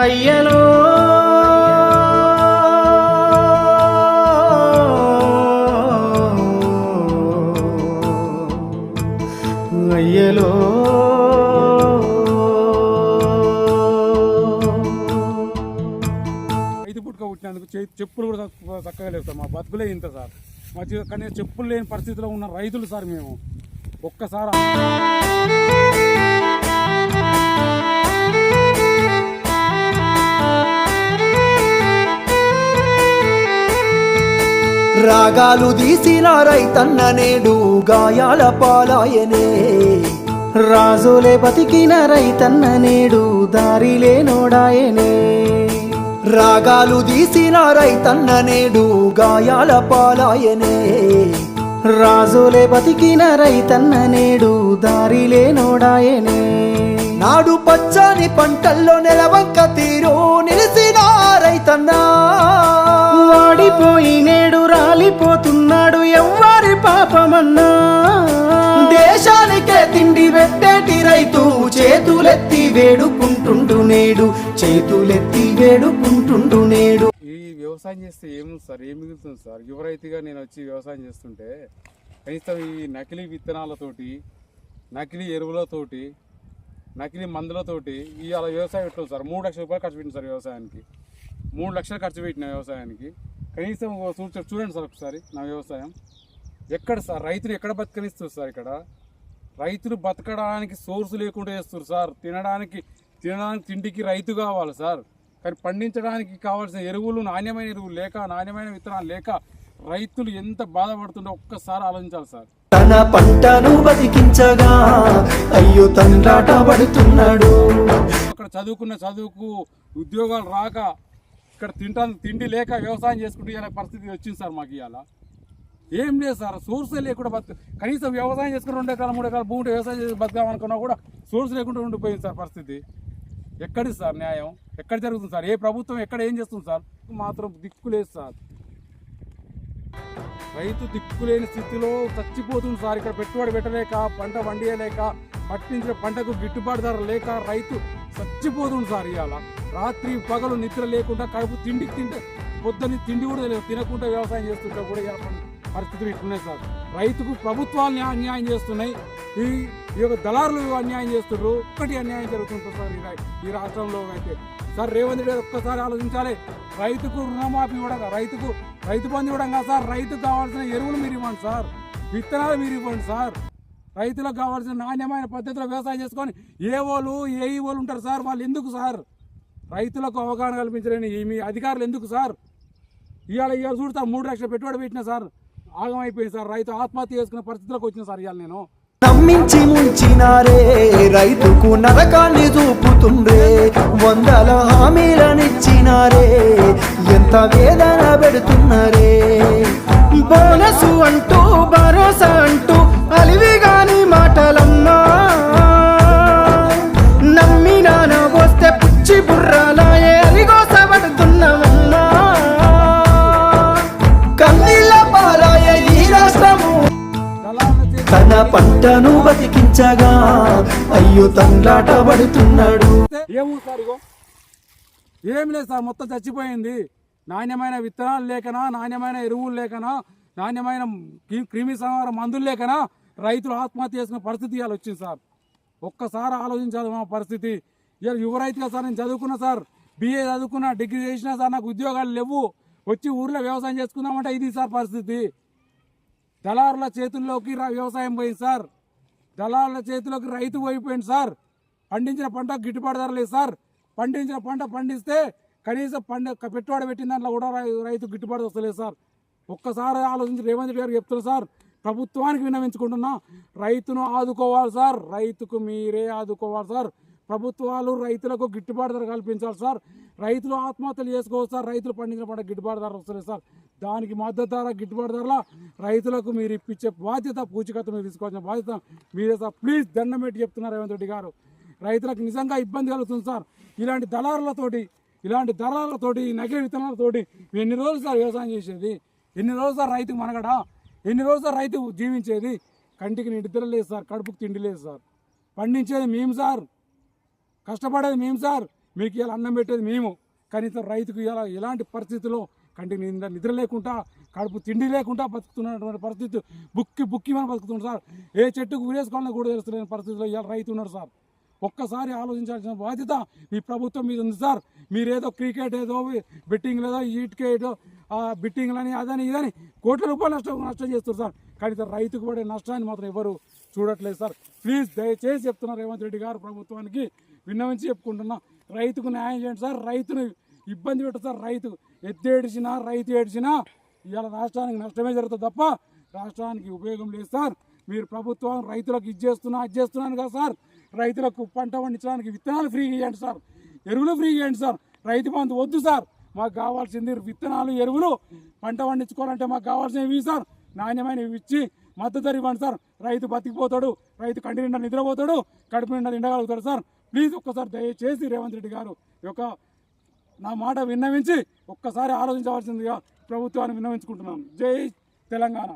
అయ్యలో అయ్యలో ఐదు పుట్టుక పుట్టినందుకు చెప్పులు కూడా చక్కగా లేవు సార్. మా బతుకులే ఇంత సార్. మా కానీ చెప్పులు లేని పరిస్థితిలో ఉన్న రైతులు సార్ మేము. ఒక్కసారి రాగాలు తీసిన రైతన్న నేడు గాయాల పాలాయనే, రాజులే బతికిన రైతన్న నేడు దారిలే నోడాయనే. రాగాలు తీసిన రైతన్న నేడు గాయాల పాలాయనే, రాజులే బతికిన రైతన్న నేడు దారిలే నోడాయనే. నాడు పచ్చని పంటల్లో నెలవంక తీరు నిలిసిన రైతన్నా, వాడిపోయి నేడు రాలిపోతున్నాడు ఎవ్వరి పాపమన్నా. దేశానికే తిండి పెట్టేటి రైతు చేతులెత్తి వేడుకుంటుండు నేడు, చేతులెత్తి వేడుకుంటుండు నేడు. ఈ వ్యవసాయం చేస్తే ఏముంది సార్, ఏం మిగులుతుంది సార్? యువ రైతుగా నేను వచ్చి వ్యవసాయం చేస్తుంటే కనీసం ఈ నకిలీ విత్తనాలతోటి, నకిలీ ఎరువులతోటి, నకిలీ మందులతోటి ఇవాళ వ్యవసాయం ఎట్లా సార్? 3 లక్షల రూపాయలు ఖర్చు పెట్టింది సార్ వ్యవసాయానికి. 3 లక్షలు ఖర్చు పెట్టిన వ్యవసాయానికి కనీసం చూడండి సార్ ఒకసారి నా వ్యవసాయం ఎక్కడ సార్? రైతులు ఎక్కడ బతకనిస్తారు సార్? ఇక్కడ రైతులు బతకడానికి సోర్సు లేకుండా చేస్తారు సార్. తినడానికి తిండికి రైతు కావాలి సార్. కానీ పండించడానికి కావాల్సిన ఎరువులు, నాణ్యమైన ఎరువులు లేక, నాణ్యమైన విత్తనాలు లేక రైతులు ఎంత బాధపడుతుందో ఒక్కసారి ఆలోచించాలి సార్. తన పంటను బతికించగా అయ్యో తండ్రాట పడుతున్నాడు. అక్కడ చదువుకున్న చదువుకు ఉద్యోగాలు రాక, ఇక్కడ తిండి లేక వ్యవసాయం చేసుకుంటూ ఇలా పరిస్థితి వచ్చింది సార్. మాకు ఇవాళ ఏం లేదు సార్, సోర్సే లేకుండా కనీసం వ్యవసాయం చేసుకుని 2 ఎకరాలు 3 ఎకరాలు భూమి వ్యవసాయం చేసి బతకామనుకున్నా కూడా సోర్స్ లేకుండా ఉండిపోయింది సార్ పరిస్థితి. ఎక్కడి సార్ న్యాయం? ఎక్కడ జరుగుతుంది సార్? ఏ ప్రభుత్వం ఎక్కడ ఏం చేస్తుంది సార్? మాత్రం దిక్కులేదు సార్. రైతు దిక్కులేని స్థితిలో చచ్చిపోతుంది సార్. ఇక్కడ పెట్టుబడి పెట్టలేక, పంట వండియలేక, పట్టించిన పంటకు గిట్టుబాటు ధర లేక రైతు చచ్చిపోతుంది సార్. ఇవాళ రాత్రి పగలు నిద్ర లేకుండా కడుపు తింటే పొద్దున్న తిండి కూడా లేదు, తినకుండా వ్యవసాయం చేస్తుంటే కూడా పరిస్థితులు ఇట్లున్నాయి సార్. రైతుకు ప్రభుత్వాలు అన్యాయం చేస్తున్నాయి, ఈ యొక్క దళారులు అన్యాయం చేస్తున్నారు. ఒక్కటి అన్యాయం జరుగుతుంటుంది సార్ ఈ రాష్ట్రంలో అయితే. సార్ రేవంత్ రెడ్డి ఒక్కసారి ఆలోచించాలి. రైతుకు రుణమాఫీ కూడా, రైతు బంధు ఇవ్వడం కాదు సార్. రైతుకు కావాల్సిన ఎరువులు మీరు ఇవ్వండి సార్, విత్తనాలు మీరు ఇవ్వండి సార్. రైతులకు కావాల్సిన నాణ్యమైన పద్ధతిలో వ్యవసాయం చేసుకొని ఏఈఓలు ఉంటారు సార్. వాళ్ళు ఎందుకు సార్? రైతులకు అవగాహన కల్పించలేని మీ అధికారులు ఎందుకు సార్? ఇవాళ చూడతా 3 లక్షల పెట్టుబడి పెట్టినా సార్, ఆగమైపోయింది సార్. రైతు ఆత్మహత్య చేసుకునే పరిస్థితిలోకి వచ్చిన సార్ ఇవాళ నేను. నమ్మించి ముంచినారే, రైతుకు నరకాన్ని చూపుతుండే, 100 హామీలనిచ్చినారే, ఎంత వేదన పెడుతున్నారే. బోనసు అంటూ భరోసా అంటూ అలివిగాని మాటలమ్మా, నమ్మినా వస్తే పుచ్చి బుర్రాలే అరిగోసబడుతున్నామమ్మా. కన్నీళ్ళ పారాయ ఈ రాష్ట్రము, తన పంటను బతికించగా అయ్యో తండ్రాట పడుతున్నాడు. ఏమో సార్, ఇగో ఏం లేదు సార్, మొత్తం చచ్చిపోయింది. నాణ్యమైన విత్తనాలు లేకనా, నాణ్యమైన ఎరువులు లేకనా, నాణ్యమైన క్రిమి సంహార మందులు లేకనా రైతులు ఆత్మహత్య చేసుకునే పరిస్థితి ఇవాళ వచ్చింది సార్. ఒక్కసారి ఆలోచించాలి మా పరిస్థితి. ఇవాళ యువ రైతుగా సార్ నేను చదువుకున్నా సార్, BA చదువుకున్నా, డిగ్రీ చేసినా సార్, నాకు ఉద్యోగాలు లేవు. వచ్చి ఊర్లో వ్యవసాయం చేసుకుందామంటే ఇది సార్ పరిస్థితి. దళారుల చేతుల్లోకి వ్యవసాయం పోయింది సార్. దళారుల చేతిలోకి రైతు పోయిపోయింది సార్. పండించిన పంట గిట్టుబాటు ధర లేదు సార్. పండించిన పంట పండిస్తే కనీసం పెట్టుబడి పెట్టిన దాంట్లో కూడా రైతు గిట్టుబాటు వస్తలేదు సార్. ఒక్కసారి ఆలోచించి రేవంత్ రెడ్డి గారు చెప్తున్నారు సార్, ప్రభుత్వానికి విన్నవించుకుంటున్నా, రైతును ఆదుకోవాలి సార్. రైతుకు మీరే ఆదుకోవాలి సార్. ప్రభుత్వాలు రైతులకు గిట్టుబాటు ధర కల్పించాలి సార్. రైతులు ఆత్మహత్యలు చేసుకోవచ్చు సార్. రైతులు పండించిన పంట గిట్టుబాటు ధర వస్తలేదు సార్. దానికి మద్దతు ధర, గిట్టుబాటు ధరల రైతులకు మీరు ఇప్పించే బాధ్యత, పూచికత్తు మీరు తీసుకోవాల్సిన బాధ్యత మీరే సార్. ప్లీజ్ దండం పెట్టి చెప్తున్నారు రేవంత్ రెడ్డి గారు. రైతులకు నిజంగా ఇబ్బంది కలుగుతుంది సార్. ఇలాంటి దళారులతోటి నకిలీ విత్తనాలతోటి ఎన్ని రోజులు సార్ వ్యవసాయం చేసేది? ఎన్ని రోజులు సార్ రైతుకు మనగడా? ఎన్ని రోజులు సార్ రైతు జీవించేది? కంటికి నిద్ర లేదు సార్, కడుపుకు తిండి లేదు సార్. పండించేది మేము సార్, కష్టపడేది మేము సార్. మీకు ఇలా అన్నం పెట్టేది మేము. కనీసం రైతుకు ఇలా ఎలాంటి పరిస్థితుల్లో కంటికి నిద్ర లేకుండా కడుపు తిండి లేకుండా బతుకుతున్నటువంటి పరిస్థితి, బుక్కి మనం బతుకుతున్నాం సార్. ఏ చెట్టుకు ఊరేసుకోవాలని కూడా తెలుస్తలేని పరిస్థితిలో ఇలా రైతు ఉన్నారు సార్. ఒక్కసారి ఆలోచించాల్సిన బాధ్యత మీ ప్రభుత్వం మీద ఉంది సార్. మీరేదో క్రికెట్ ఏదో బెట్టింగ్ లేదో ఈట్కే ఏదో బెట్టింగ్లని అదని ఇదని కోట్ల రూపాయలు నష్టం చేస్తారు సార్. కానీ రైతుకు పడే నష్టాన్ని మాత్రం ఎవరు చూడట్లేదు సార్. ప్లీజ్ దయచేసి చెప్తున్నారు రేవంత్ రెడ్డి గారు ప్రభుత్వానికి విన్నవించి చెప్పుకుంటున్నా, రైతుకు న్యాయం చేయండి సార్. రైతును ఇబ్బంది పెట్టదు సార్. రైతు రైతు ఏడ్చినా ఇవాళ రాష్ట్రానికి నష్టమే జరుగుతుంది తప్ప రాష్ట్రానికి ఉపయోగం లేదు సార్. మీరు ప్రభుత్వం రైతులకు అది చేస్తున్నాను కదా సార్. రైతులకు పంట పండించడానికి విత్తనాలు ఫ్రీగా ఇవ్వండి సార్, ఎరువులు ఫ్రీగా ఇవ్వండి సార్. రైతు బంధు వద్దు సార్. మాకు కావాల్సింది విత్తనాలు, ఎరువులు. పంట పండించుకోవాలంటే మాకు కావాల్సినవి సార్. నాణ్యమైనవి ఇచ్చి మద్దతు ధర ఇవ్వండి సార్. రైతు బతికిపోతాడు, రైతు కంటి నిండా నిద్రపోతాడు, కడుపు నిండా నిండగలుగుతాడు సార్. ప్లీజ్ ఒక్కసారి దయచేసి రేవంత్ రెడ్డి గారు నా మాట విన్నవించి ఒక్కసారి ఆలోచించవలసిందిగా ప్రభుత్వాన్ని విన్నవించుకుంటున్నాను. జై తెలంగాణ.